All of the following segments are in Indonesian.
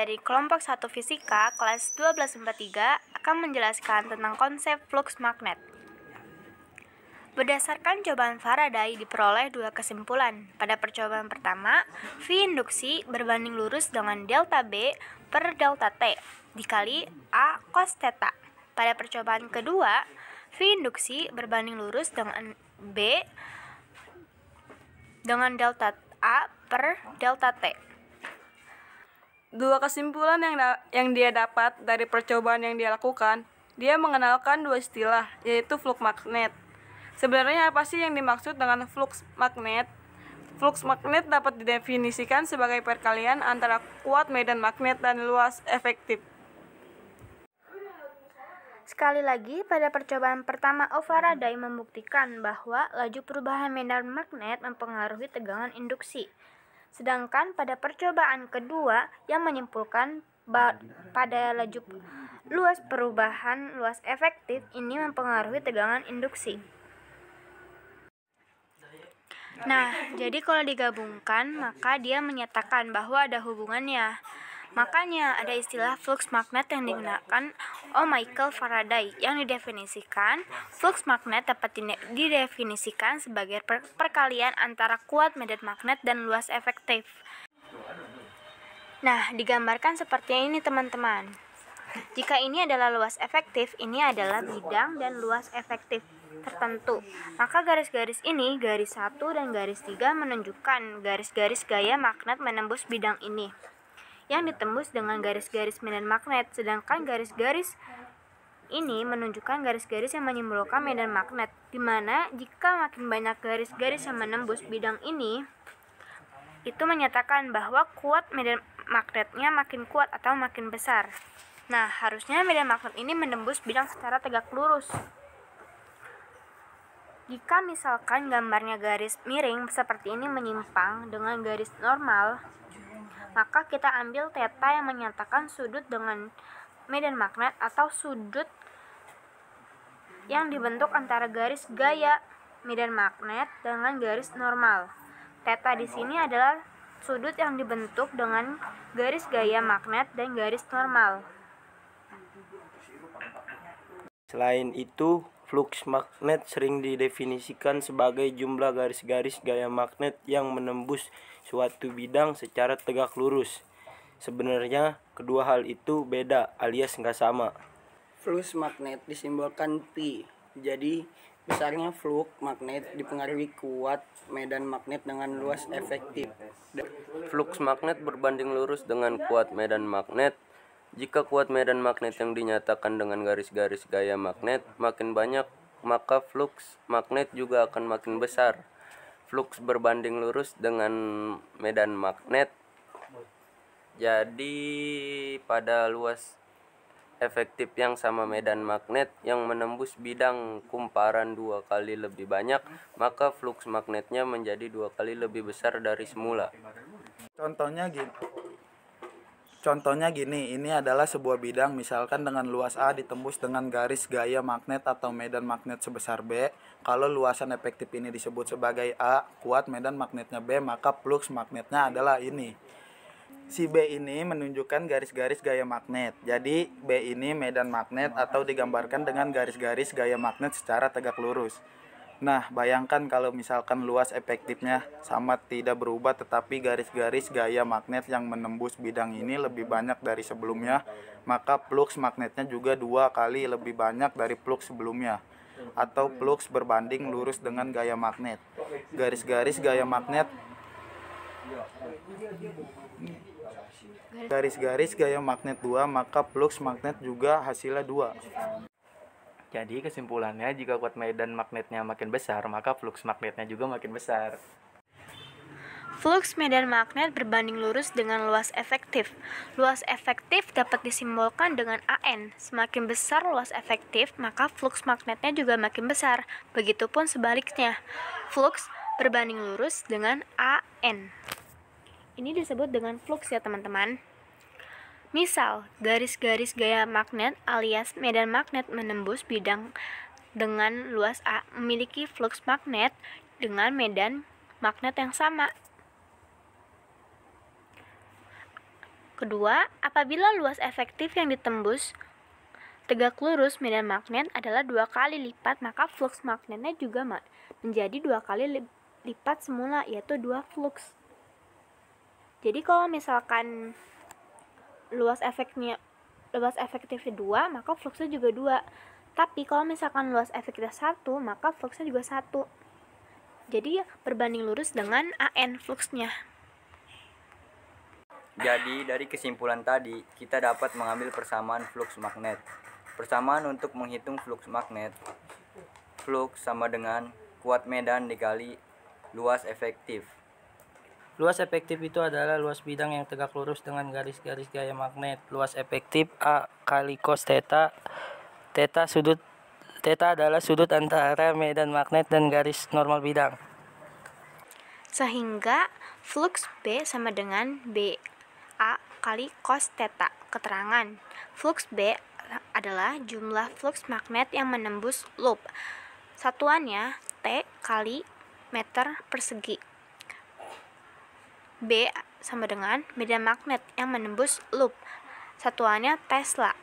dari kelompok 1 Fisika kelas 1243 akan menjelaskan tentang konsep flux magnet. Berdasarkan jawaban Faraday diperoleh dua kesimpulan. Pada percobaan pertama, V induksi berbanding lurus dengan delta B per delta T dikali A cos theta. Pada percobaan kedua, V induksi berbanding lurus dengan B dengan delta A per delta T. Dua kesimpulan yang dia dapat dari percobaan yang dia lakukan, dia mengenalkan dua istilah, yaitu flux magnet. Sebenarnya apa sih yang dimaksud dengan flux magnet? Flux magnet dapat didefinisikan sebagai perkalian antara kuat medan magnet dan luas efektif. Sekali lagi, pada percobaan pertama, Faraday membuktikan bahwa laju perubahan medan magnet mempengaruhi tegangan induksi. Sedangkan pada percobaan kedua yang menyimpulkan pada laju luas perubahan luas efektif ini mempengaruhi tegangan induksi. Nah, jadi kalau digabungkan, maka dia menyatakan bahwa ada hubungannya. Makanya ada istilah flux magnet yang digunakan oleh Michael Faraday yang didefinisikan flux magnet dapat didefinisikan sebagai perkalian antara kuat medan magnet dan luas efektif. Nah, digambarkan seperti ini teman-teman. Jika ini adalah luas efektif, ini adalah bidang dan luas efektif tertentu. Maka garis-garis ini, garis 1 dan garis 3 menunjukkan garis-garis gaya magnet menembus bidang ini yang ditembus dengan garis-garis medan magnet, sedangkan garis-garis ini menunjukkan garis-garis yang menyimbolkan medan magnet, di mana jika makin banyak garis-garis yang menembus bidang ini, itu menyatakan bahwa kuat medan magnetnya makin kuat atau makin besar. Nah, harusnya medan magnet ini menembus bidang secara tegak lurus. Jika misalkan gambarnya garis miring seperti ini menyimpang dengan garis normal, maka kita ambil theta yang menyatakan sudut dengan medan magnet atau sudut yang dibentuk antara garis gaya medan magnet dengan garis normal. Theta di sini adalah sudut yang dibentuk dengan garis gaya magnet dan garis normal. Selain itu, flux magnet sering didefinisikan sebagai jumlah garis-garis gaya magnet yang menembus suatu bidang secara tegak lurus. Sebenarnya kedua hal itu beda alias nggak sama. Flux magnet disimbolkan P. Jadi besarnya flux magnet dipengaruhi kuat medan magnet dengan luas efektif. Flux magnet berbanding lurus dengan kuat medan magnet. Jika kuat medan magnet yang dinyatakan dengan garis-garis gaya magnet makin banyak, maka flux magnet juga akan makin besar. Flux berbanding lurus dengan medan magnet. Jadi pada luas efektif yang sama medan magnet yang menembus bidang kumparan 2 kali lebih banyak, maka flux magnetnya menjadi 2 kali lebih besar dari semula. Contohnya gini, ini adalah sebuah bidang misalkan dengan luas A ditembus dengan garis gaya magnet atau medan magnet sebesar B. Kalau luasan efektif ini disebut sebagai A, kuat medan magnetnya B, maka flux magnetnya adalah ini. Si B ini menunjukkan garis-garis gaya magnet. Jadi B ini medan magnet atau digambarkan dengan garis-garis gaya magnet secara tegak lurus. Nah, bayangkan kalau misalkan luas efektifnya sama tidak berubah, tetapi garis-garis gaya magnet yang menembus bidang ini lebih banyak dari sebelumnya, maka flux magnetnya juga 2 kali lebih banyak dari flux sebelumnya, atau flux berbanding lurus dengan gaya magnet. Garis-garis gaya magnet garis-garis gaya magnet 2, maka flux magnet juga hasilnya 2. Jadi kesimpulannya, jika kuat medan magnetnya makin besar, maka flux magnetnya juga makin besar. Flux medan magnet berbanding lurus dengan luas efektif. Luas efektif dapat disimbolkan dengan AN. Semakin besar luas efektif, maka flux magnetnya juga makin besar. Begitupun sebaliknya, flux berbanding lurus dengan AN. Ini disebut dengan flux ya teman-teman. Misal, garis-garis gaya magnet alias medan magnet menembus bidang dengan luas A memiliki flux magnet dengan medan magnet yang sama. kedua, apabila luas efektif yang ditembus tegak lurus medan magnet adalah 2 kali lipat, maka flux magnetnya juga menjadi 2 kali lipat semula, yaitu 2 flux. Jadi kalau misalkan luas efektifnya 2, maka fluxnya juga 2. Tapi kalau misalkan luas efektifnya 1, maka fluxnya juga 1. Jadi berbanding lurus dengan AN fluxnya. Jadi dari kesimpulan tadi kita dapat mengambil persamaan flux magnet. Persamaan untuk menghitung flux magnet. Flux sama dengan kuat medan dikali luas efektif. Luas efektif itu adalah luas bidang yang tegak lurus dengan garis-garis gaya magnet. Luas efektif A kali cos theta. Theta adalah sudut antara medan magnet dan garis normal bidang. Sehingga flux B sama dengan B A kali cos theta. Keterangan, flux B adalah jumlah flux magnet yang menembus loop. Satuannya T kali meter persegi. B sama dengan medan magnet yang menembus loop. Satuannya Tesla.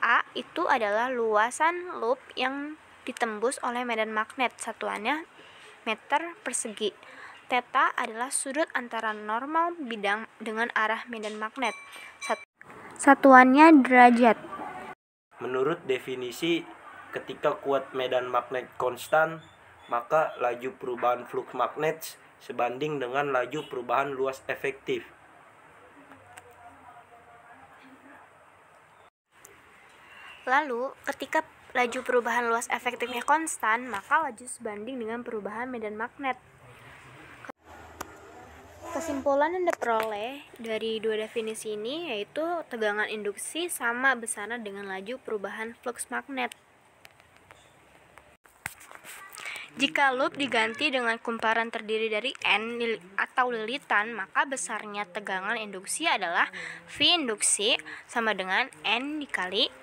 A itu adalah luasan loop yang ditembus oleh medan magnet. Satuannya meter persegi. Theta adalah sudut antara normal bidang dengan arah medan magnet. Satuannya derajat. Menurut definisi, ketika kuat medan magnet konstan, maka laju perubahan flux magnet sebanding dengan laju perubahan luas efektif. Lalu, ketika laju perubahan luas efektifnya konstan, maka laju sebanding dengan perubahan medan magnet. Kesimpulan yang diperoleh dari dua definisi ini yaitu tegangan induksi sama besarnya dengan laju perubahan flux magnet. Jika loop diganti dengan kumparan terdiri dari N atau lilitan, maka besarnya tegangan induksi adalah V induksi sama dengan N dikali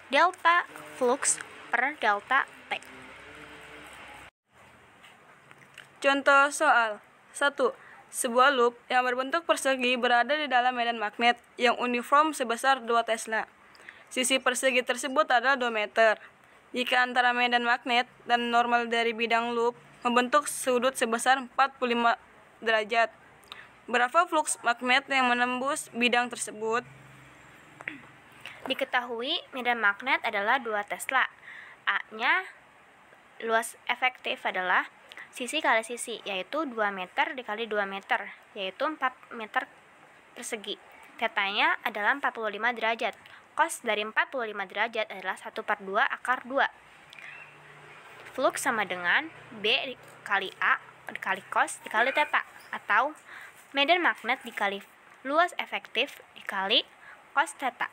delta flux per delta T. Contoh soal 1. Sebuah loop yang berbentuk persegi berada di dalam medan magnet yang uniform sebesar 2 Tesla. Sisi persegi tersebut adalah 2 meter. Jika antara medan magnet dan normal dari bidang loop membentuk sudut sebesar 45 derajat, berapa flux magnet yang menembus bidang tersebut? Diketahui medan magnet adalah 2 Tesla. A-nya luas efektif adalah sisi kali sisi, yaitu 2 meter dikali 2 meter, yaitu 4 meter persegi. Tetanya adalah 45 derajat. Cos dari 45 derajat adalah 1/2 akar 2. Flux sama dengan B dikali A dikali cos dikali theta, atau medan magnet dikali luas efektif dikali cos theta.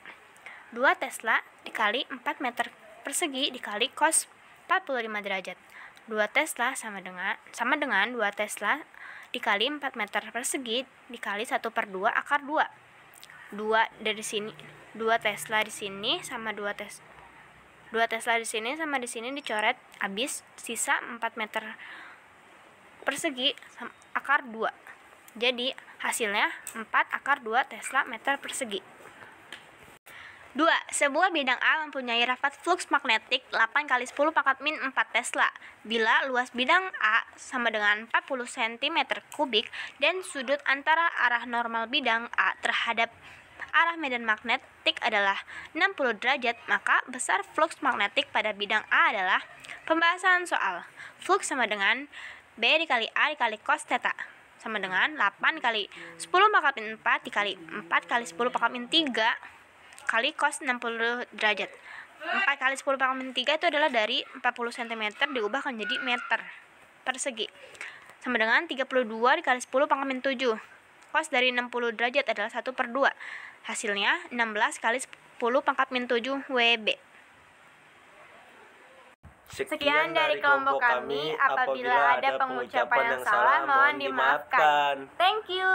2 Tesla dikali 4 meter persegi dikali cos 45 derajat. 2 Tesla sama dengan 2 Tesla dikali 4 meter persegi dikali 1/2 akar 2. 2 dari sini, 2 Tesla di sini sama 2 Tesla di sini sama di sini dicoret, habis sisa 4 meter persegi akar 2. Jadi hasilnya 4 akar 2 Tesla meter persegi. 2. Sebuah bidang A mempunyai rapat flux magnetik 8 kali 10 pangkat min 4 Tesla. Bila luas bidang A sama dengan 40 cm3 dan sudut antara arah normal bidang A terhadap arah medan magnetik adalah 60 derajat, maka besar flux magnetik pada bidang A adalah pembahasan soal. Flux sama dengan B dikali A dikali cos theta sama dengan 8 kali 10 pangkat min 4 dikali 4 kali 10 pangkat min 3 kali cos 60 derajat. 4 kali 10 pangkat min 3 itu adalah dari 40 cm diubah menjadi meter persegi. Sama dengan 32 dikali 10 pangkat min 7. Cos dari 60 derajat adalah 1/2. Hasilnya 16 kali 10 pangkat min 7 WB. Sekian dari kelompok kami. Apabila ada pengucapan yang salah, mohon dimaafkan. Thank you.